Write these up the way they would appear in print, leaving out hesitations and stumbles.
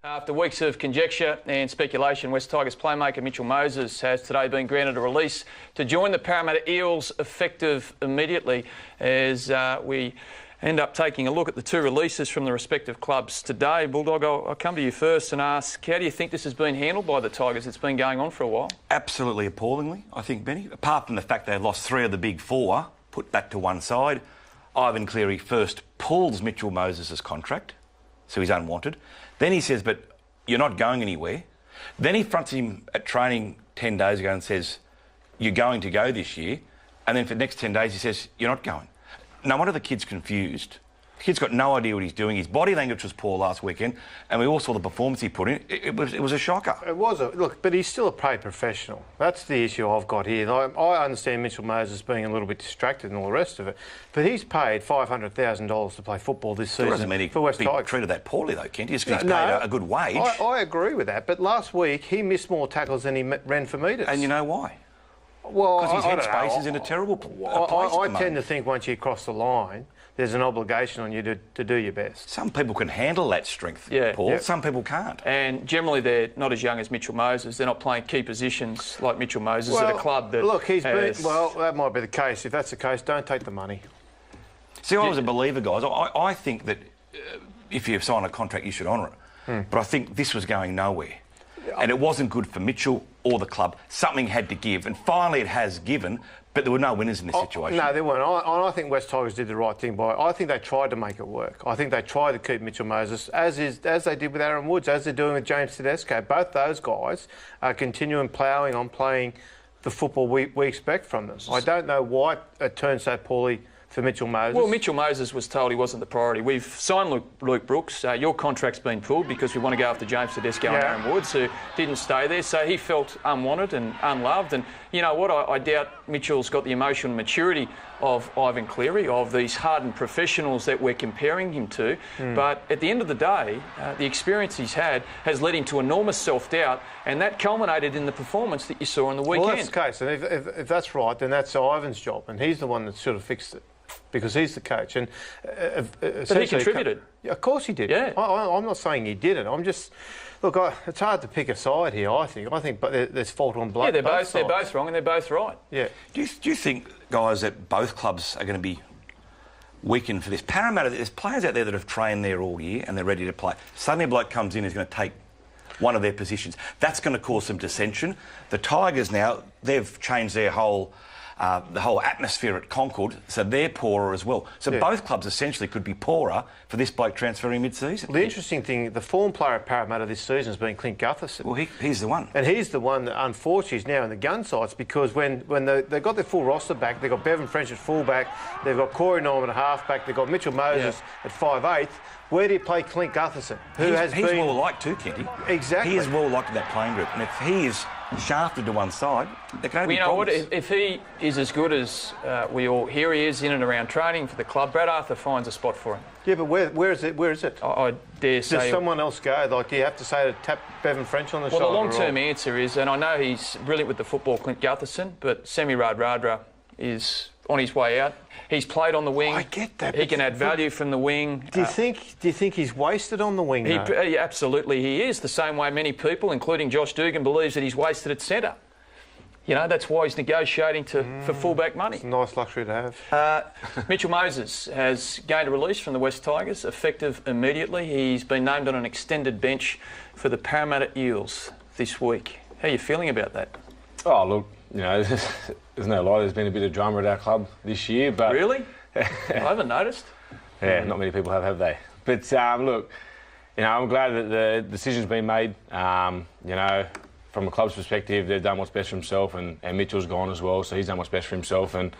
After weeks of conjecture and speculation, West Tigers playmaker Mitchell Moses has today been granted a release to join the Parramatta Eels, effective immediately, as we end up taking a look at the two releases from the respective clubs today. Bulldog, I'll come to you first and ask, how do you think this has been handled by the Tigers? It's been going on for a while. Absolutely appallingly, I think, Benny. Apart from the fact they lost three of the big four, put that to one side, Ivan Cleary first pulls Mitchell Moses' contract, so he's unwanted. Then he says, but you're not going anywhere. Then he fronts him at training 10 days ago and says, you're going to go this year. And then for the next 10 days he says, you're not going. No wonder the kid's confused. The kid's got no idea what he's doing. His body language was poor last weekend, and we all saw the performance he put in. It was a shocker. It was. Look, but he's still a paid professional. That's the issue I've got here. I understand Mitchell Moses being a little bit distracted and all the rest of it, but he's paid $500,000 to play football this season doesn't mean for West Tigers. Treated that poorly, though, Kent. He's paid a good wage. I agree with that, but last week he missed more tackles than he ran for metres. And you know why? Well, because his headspace is in a terrible place. I tend to think once you cross the line, there's an obligation on you to do your best. Some people can handle that strength, Paul. Yeah. Some people can't. And generally they're not as young as Mitchell Moses. They're not playing key positions like Mitchell Moses at a club that that might be the case. If that's the case, don't take the money. See, I was a believer, guys. I think that if you sign a contract, you should honour it. But I think this was going nowhere. And it wasn't good for Mitchell or the club. Something had to give. And finally it has given. But there were no winners in this situation. No, there weren't. I think West Tigers did the right thing by it. I think they tried to make it work. I think they tried to keep Mitchell Moses, as they did with Aaron Woods, as they're doing with James Tedesco. Both those guys are continuing ploughing on playing the football we expect from them. I don't know why it turned so poorly for Mitchell Moses. Well, Mitchell Moses was told he wasn't the priority. We've signed Luke Brooks. Your contract's been pulled because we want to go after James Tedesco and Aaron Woods, who didn't stay there. So he felt unwanted and unloved. And you know what? I doubt Mitchell's got the emotional maturity of Ivan Cleary, of these hardened professionals that we're comparing him to. But at the end of the day, the experience he's had has led him to enormous self-doubt, and that culminated in the performance that you saw on the weekend. Well, that's the case. And if that's right, then that's Ivan's job, and he's the one that should have fixed it, because he's the coach. And but he contributed. Of course he did. Yeah. I'm not saying he didn't. I'm just... Look, it's hard to pick a side here, I think. But there's fault on both. Yeah, they're both both wrong and they're both right. Yeah. Do you think, guys, that both clubs are going to be weakened for this? Parramatta, there's players out there that have trained there all year and they're ready to play. Suddenly a bloke comes in who's going to take one of their positions. That's going to cause some dissension. The Tigers now, they've changed their the whole atmosphere at Concord, so they're poorer as well. So both clubs essentially could be poorer for this bloke transferring mid-season. The interesting thing, the form player at Parramatta this season has been Clint Gutherson. Well, he's the one. And he's the one that unfortunately is now in the gun sights, because when they got their full roster back, they've got Bevan French at fullback, they've got Corey Norman at halfback, they've got Mitchell Moses at 5'8". Where do you play Clint Gutherson? He's well liked too, Kenty. Exactly. He is well liked in that playing group, and if he is shafted to one side, there can only be problems. What? If he is as good as we all hear he is in and around training for the club, Brad Arthur finds a spot for him. Yeah, but where is it? Where is it? I dare say... Does someone else go? Like, do you have to say to tap Bevan French on the shoulder? Well, the long-term answer is, and I know he's brilliant with the football, Clint Gutherson, but Semi Radradra is on his way out. He's played on the wing. I get that. He can add value from the wing. Do you think he's wasted on the wing? Absolutely, he is. The same way many people, including Josh Dugan, believes that he's wasted at centre. You know, that's why he's negotiating for fullback money. It's a nice luxury to have. Mitchell Moses has gained a release from the West Tigers, effective immediately. He's been named on an extended bench for the Parramatta Eels this week. How are you feeling about that? Oh, look, you know, there's no lie, there's been a bit of drama at our club this year, but... Really? I haven't noticed. Yeah, not many people have they? But, look, you know, I'm glad that the decision's been made. You know, from a club's perspective, they've done what's best for himself, and Mitchell's gone as well, so he's done what's best for himself, and,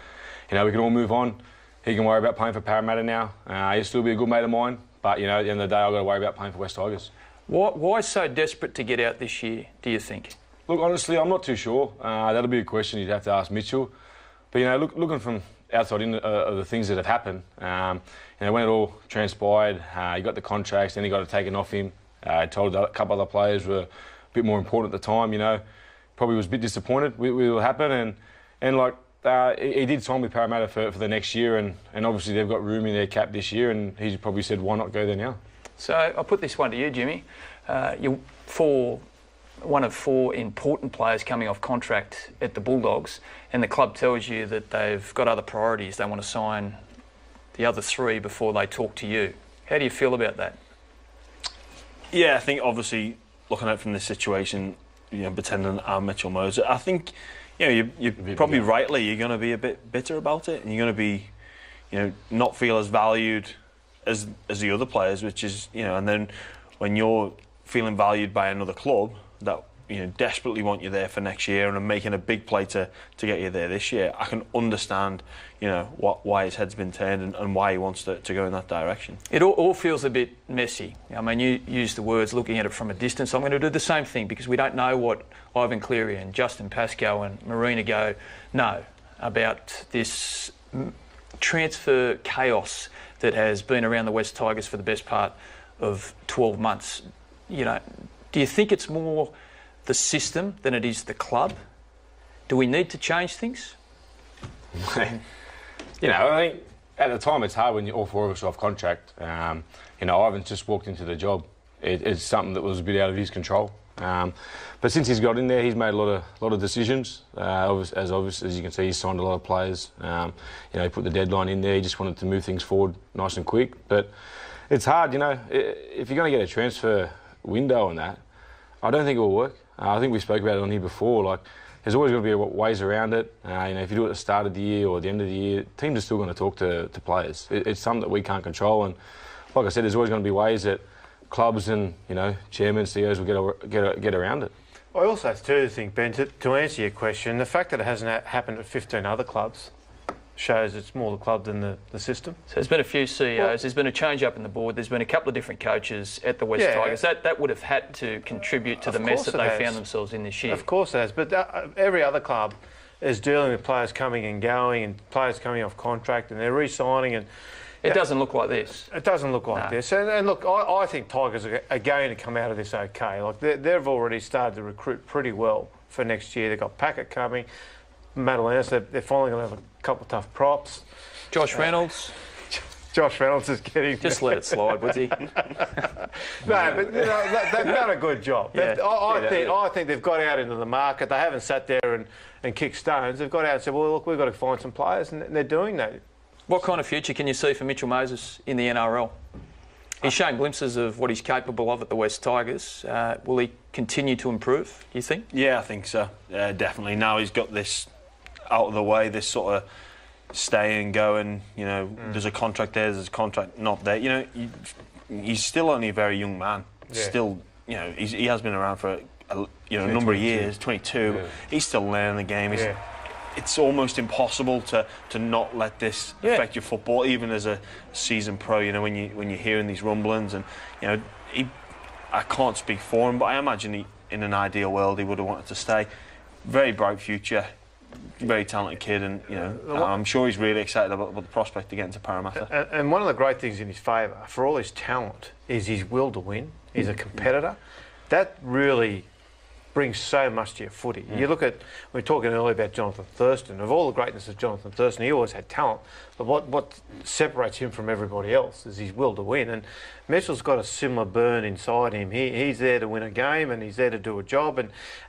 you know, we can all move on. He can worry about playing for Parramatta now. He'll still be a good mate of mine, but, you know, at the end of the day, I've got to worry about playing for West Tigers. Why so desperate to get out this year, do you think? Look, honestly, I'm not too sure. That'll be a question you'd have to ask Mitchell. But, you know, looking from outside in of the things that have happened, you know, when it all transpired, he got the contracts, then he got it taken off him. Told a couple other players were a bit more important at the time, you know. Probably was a bit disappointed with what happened. And like, he did sign with Parramatta for the next year, and obviously they've got room in their cap this year, and he probably said, why not go there now? So I'll put this one to you, Jimmy. you're one of 4 important players coming off contract at the Bulldogs, and the club tells you that they've got other priorities. They want to sign the other 3 before they talk to you. How do you feel about that? Yeah, I think obviously looking at it from this situation, pretending I'm Mitchell Moses, I think you're probably rightly you're going to be a bit bitter about it, and you're going to be not feel as valued as the other players, which is and then when you're feeling valued by another club that desperately want you there for next year and are making a big play to get you there this year, I can understand why his head's been turned and why he wants to go in that direction. It all feels a bit messy. I mean, you used the words looking at it from a distance. I'm going to do the same thing because we don't know what Ivan Cleary and Justin Pascoe and Marina know about this transfer chaos that has been around the West Tigers for the best part of 12 months. Do you think it's more the system than it is the club? Do we need to change things? I think at the time it's hard when all 4 of us are off contract. Ivan's just walked into the job. It's something that was a bit out of his control. But since he's got in there, he's made a lot of decisions. As you can see, he's signed a lot of players. He put the deadline in there. He just wanted to move things forward nice and quick. But it's hard, if you're going to get a transfer window on that, I don't think it will work. I think we spoke about it on here before. There's always going to be ways around it. If you do it at the start of the year or the end of the year, teams are still going to talk to players. It's something that we can't control. And like I said, there's always going to be ways that clubs and chairmen, CEOs will get around it. I also too think, Ben, to answer your question, the fact that it hasn't happened at 15 other clubs shows it's more the club than the system. So there's been a few CEOs, there's been a change up in the board, there's been a couple of different coaches at the West Tigers. That would have had to contribute to the mess that they found themselves in this year. Of course it has, but every other club is dealing with players coming and going and players coming off contract and they're re-signing and... It doesn't look like this. It doesn't look like this. And look, I think Tigers are going to come out of this okay. They've already started to recruit pretty well for next year. They've got Packett coming, Madalenas, they're finally going to have a couple of tough props. Josh Reynolds. Josh Reynolds is getting... Just let it slide, would he? No, but they've done a good job. Yeah. I think they've got out into the market. They haven't sat there and kicked stones. They've got out and said, well, look, we've got to find some players, and they're doing that. What kind of future can you see for Mitchell Moses in the NRL? He's shown glimpses of what he's capable of at the West Tigers. Will he continue to improve, do you think? Yeah, I think so. Definitely. Now he's got this out of the way, this sort of stay and go, and there's a contract there, there's a contract not there. He's still only a very young man. Yeah. Still, he has been around for a number of years. 22. Yeah. He's still learning the game. It's almost impossible to not let this affect your football, even as a seasoned pro. When you're hearing these rumblings, and I can't speak for him, but I imagine in an ideal world he would have wanted to stay. Very bright future, very talented kid, and I'm sure he's really excited about the prospect of getting to Parramatta. And one of the great things in his favour, for all his talent, is his will to win. He's a competitor. That really brings so much to your footy. You look at, we were talking earlier about Jonathan Thurston. Of all the greatness of Jonathan Thurston, he always had talent. But what separates him from everybody else is his will to win. And Mitchell's got a similar burn inside him. He's there to win a game and he's there to do a job.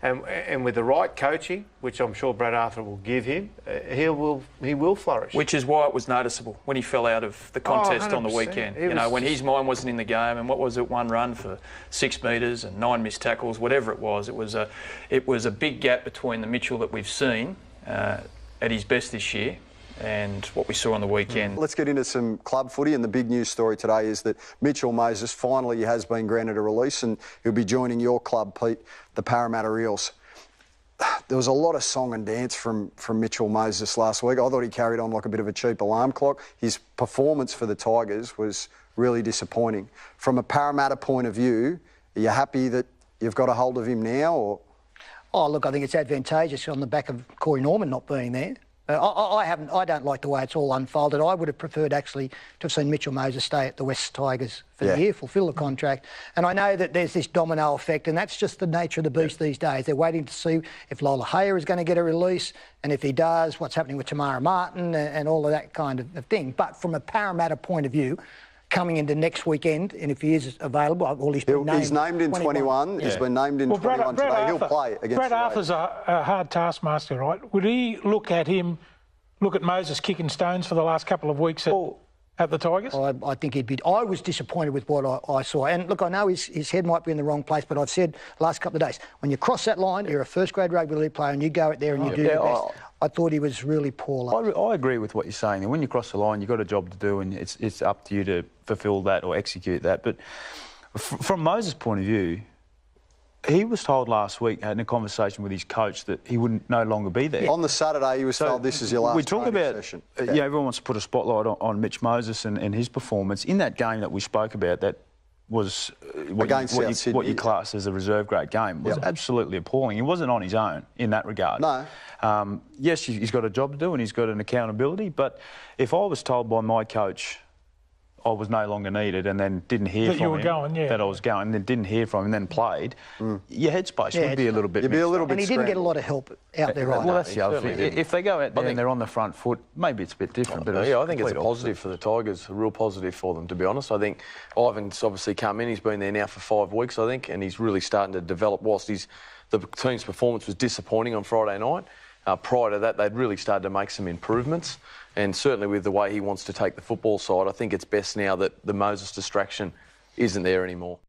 And with the right coaching, which I'm sure Brad Arthur will give him, he will flourish. Which is why it was noticeable when he fell out of the contest on the weekend. When his mind wasn't in the game, and what was it, one run for 6 metres and 9 missed tackles, whatever it was. It was a big gap between the Mitchell that we've seen at his best this year and what we saw on the weekend. Let's get into some club footy, and the big news story today is that Mitchell Moses finally has been granted a release and he'll be joining your club, Pete, the Parramatta Eels. There was a lot of song and dance from Mitchell Moses last week. I thought he carried on like a bit of a cheap alarm clock. His performance for the Tigers was really disappointing. From a Parramatta point of view, are you happy that you've got a hold of him now? Or? Oh, look, I think it's advantageous on the back of Corey Norman not being there. I don't like the way it's all unfolded. I would have preferred actually to have seen Mitchell Moses stay at the West Tigers for the year, fulfil the contract. And I know that there's this domino effect, and that's just the nature of the beast these days. They're waiting to see if Lola Hayer is going to get a release, and if he does, what's happening with Tamara Martin and all of that kind of thing. But from a Parramatta point of view, coming into next weekend, and if he is available, well, he's been named. He's named in 21. He's been named in 21 today. He'll play against Brad Arthur's a hard taskmaster, right? Would he look at Moses kicking stones for the last couple of weeks at the Tigers? I think he'd be. I was disappointed with what I saw. And look, I know his head might be in the wrong place, but I've said the last couple of days, when you cross that line, you're a first-grade rugby league player and you go out there and you do your best. I thought he was really poor. I agree with what you're saying. And when you cross the line, you've got a job to do, and it's up to you to fulfil that or execute that. But from Moses' point of view, he was told last week, in a conversation with his coach, that he wouldn't no longer be there. On the Saturday, he was told this is your last We talk about, session. Everyone wants to put a spotlight on Mitch Moses and his performance. In that game that we spoke about, that was what you class as a reserve grade game, was absolutely appalling. He wasn't on his own in that regard. No. Yes, he's got a job to do and he's got an accountability, but if I was told by my coach I was no longer needed and then didn't hear from him that I was going, and then didn't hear from him and then played, your headspace would be a little bit You'd be a little bit And he didn't get a lot of help out there either. Well, that's the other thing. If they go out there and they're on the front foot, maybe it's a bit different. But I think it's a positive for the Tigers, a real positive for them, to be honest. I think Ivan's obviously come in. He's been there now for 5 weeks, I think, and he's really starting to develop. Whilst the team's performance was disappointing on Friday night, prior to that, they'd really started to make some improvements. And certainly with the way he wants to take the football side, I think it's best now that the Moses distraction isn't there anymore.